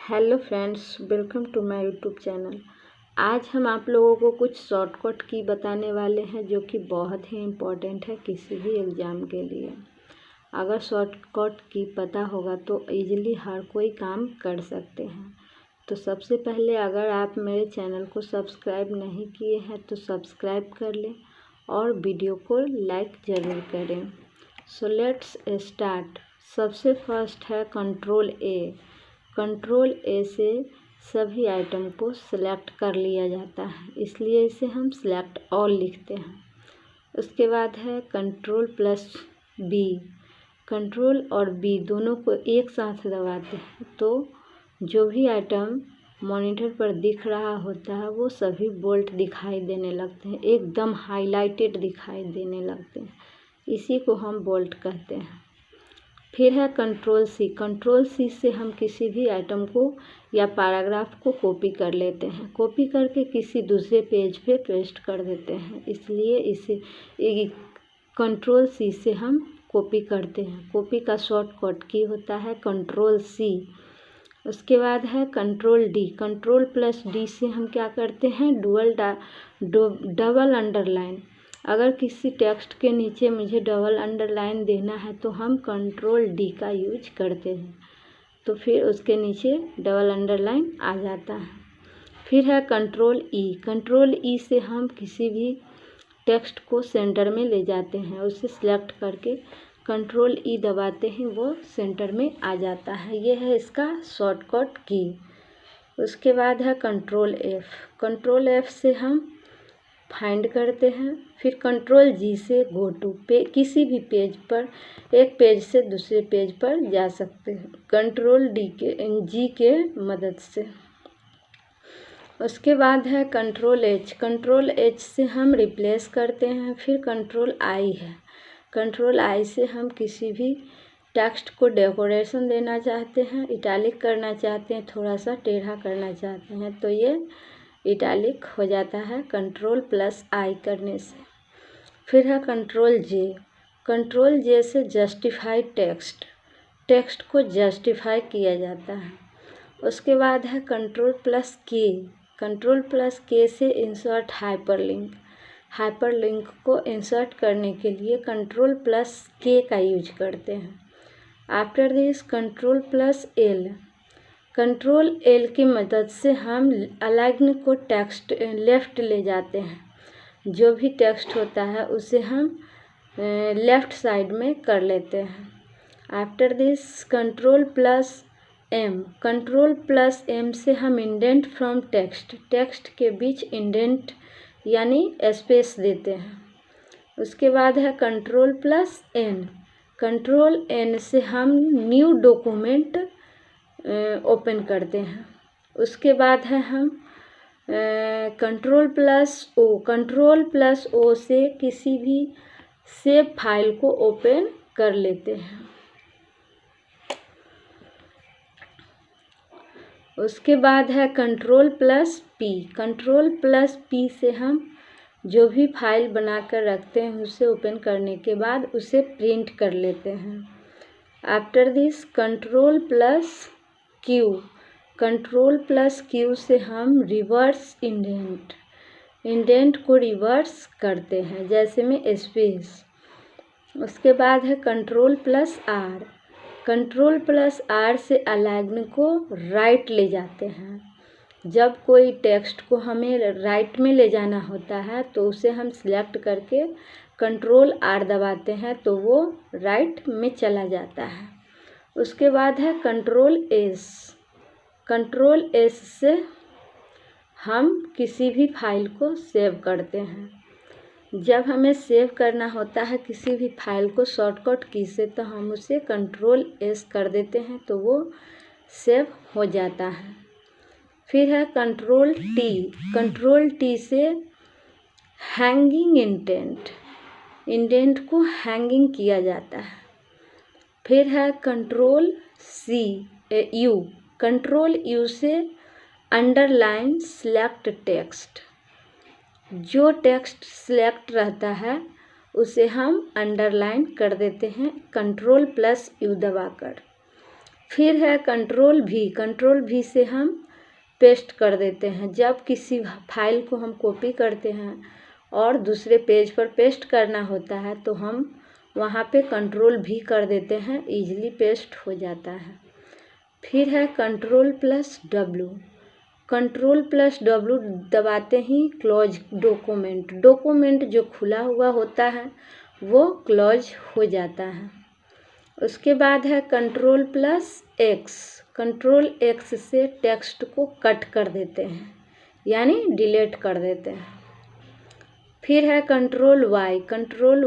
Hello friends, welcome to my YouTube channel. आज हम आप लोगों को कुछ शॉर्टकट की बताने वाले हैं जो कि बहुत ही इम्पोर्टेंट है किसी भी एग्ज़ाम के लिए। अगर शॉर्टकट की पता होगा तो इजीली हर कोई काम कर सकते हैं। तो सबसे पहले अगर आप मेरे चैनल को सब्सक्राइब नहीं किए हैं तो सब्सक्राइब कर लें और वीडियो को लाइक ज़रूर करें। So let's start. सबसे फर्स्ट है कंट्रोल ए। कंट्रोल ए से सभी आइटम को सिलेक्ट कर लिया जाता है, इसलिए इसे हम सिलेक्ट ऑल लिखते हैं। उसके बाद है कंट्रोल प्लस बी। कंट्रोल और बी दोनों को एक साथ दबाते हैं तो जो भी आइटम मॉनिटर पर दिख रहा होता है वो सभी बोल्ट दिखाई देने लगते हैं, एकदम हाईलाइटेड दिखाई देने लगते हैं। इसी को हम बोल्ट कहते हैं। फिर है कंट्रोल सी। कंट्रोल सी से हम किसी भी आइटम को या पैराग्राफ को कॉपी कर लेते हैं, कॉपी करके किसी दूसरे पेज पे पेस्ट कर देते हैं, इसलिए इसे कंट्रोल सी से हम कॉपी करते हैं। कॉपी का शॉर्टकट की होता है कंट्रोल सी। उसके बाद है control D. Control plus D से हम क्या करते हैं, डबल अंडरलाइन। अगर किसी टेक्स्ट के नीचे मुझे डबल अंडरलाइन देना है तो हम कंट्रोल डी का यूज करते हैं, तो फिर उसके नीचे डबल अंडरलाइन आ जाता है। फिर है कंट्रोल ई। कंट्रोल ई से हम किसी भी टेक्स्ट को सेंटर में ले जाते हैं, उसे सिलेक्ट करके कंट्रोल ई दबाते हैं, वो सेंटर में आ जाता है। ये है इसका शॉर्टकट की। उसके बाद है कंट्रोल एफ। कंट्रोल एफ से हम फाइंड करते हैं। फिर कंट्रोल जी से गो टू किसी भी पेज पर, एक पेज से दूसरे पेज पर जा सकते हैं कंट्रोल जी के मदद से। उसके बाद है कंट्रोल एच। कंट्रोल एच से हम रिप्लेस करते हैं। फिर कंट्रोल आई है। कंट्रोल आई से हम किसी भी टेक्स्ट को डेकोरेशन देना चाहते हैं, इटैलिक करना चाहते हैं, थोड़ा सा टेढ़ा करना चाहते हैं तो ये इटैलिक हो जाता है कंट्रोल प्लस आई करने से। फिर है कंट्रोल जे। कंट्रोल जे से जस्टिफाई टेक्स्ट को जस्टिफाई किया जाता है। उसके बाद है कंट्रोल प्लस के। कंट्रोल प्लस के से इंसर्ट हाइपरलिंक को इंसर्ट करने के लिए कंट्रोल प्लस के का यूज करते हैं। After this control plus L. Control L की मदद से हम अलाइन को टेक्स्ट लेफ़्ट ले जाते हैं। जो भी टेक्स्ट होता है उसे हम लेफ़्ट साइड में कर लेते हैं। After this control plus M. Control plus M से हम इंडेंट फ्रॉम टेक्स्ट के बीच इंडेंट यानी स्पेस देते हैं। उसके बाद है control plus N. Control N से हम न्यू डॉक्यूमेंट ओपन करते हैं। उसके बाद है हम control plus O. Control plus O से किसी भी सेव फाइल को ओपन कर लेते हैं। उसके बाद है control plus P. Control plus P से हम जो भी फाइल बनाकर रखते हैं उसे ओपन करने के बाद उसे प्रिंट कर लेते हैं। After this control plus Q. Control plus Q से हम रिवर्स इंडेंट को रिवर्स करते हैं, जैसे में स्पेस। उसके बाद है control plus R. Control plus R से अलाइन को राइट ले जाते हैं। जब कोई टेक्स्ट को हमें राइट में ले जाना होता है तो उसे हम सिलेक्ट करके कंट्रोल आर दबाते हैं तो वो राइट में चला जाता है। उसके बाद है कंट्रोल एस। कंट्रोल एस से हम किसी भी फाइल को सेव करते हैं। जब हमें सेव करना होता है किसी भी फाइल को शॉर्टकट की से तो हम उसे कंट्रोल एस कर देते हैं तो वो सेव हो जाता है। फिर है कंट्रोल टी। कंट्रोल टी से हैंगिंग इंडेंट को हैंगिंग किया जाता है। फिर है कंट्रोल यू। कंट्रोल यू से अंडरलाइन सिलेक्ट टेक्स्ट। जो टेक्स्ट सिलेक्ट रहता है उसे हम अंडरलाइन कर देते हैं कंट्रोल प्लस यू दबाकर। फिर है कंट्रोल भी से हम पेस्ट कर देते हैं। जब किसी फाइल को हम कॉपी करते हैं और दूसरे पेज पर पेस्ट करना होता है तो हम वहाँ पे कंट्रोल भी कर देते हैं, इजीली पेस्ट हो जाता है। फिर है कंट्रोल+W दबाते ही क्लोज डॉक्यूमेंट जो खुला हुआ होता है वो क्लोज हो जाता है। उसके बाद है कंट्रोल+X से टेक्स्ट को कट कर देते हैं, यानी डिलीट कर देते हैं। फिर है कंट्रोल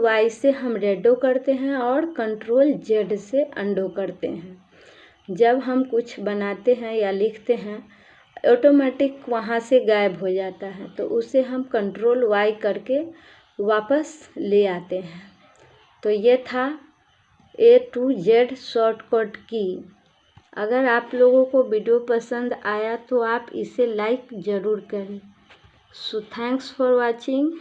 Y से हम रेडो करते हैं और कंट्रोल Z से अंडो करते हैं। जब हम कुछ बनाते हैं या लिखते हैं ऑटोमेटिक वहाँ से गायब हो जाता है, तो उसे हम कंट्रोल Y करके वापस ले आते हैं। तो ये था A to Z शॉर्टकट की। अगर आप लोगों को वीडियो पसंद आया तो आप इसे लाइक ज़रूर करें। So thanks for watching.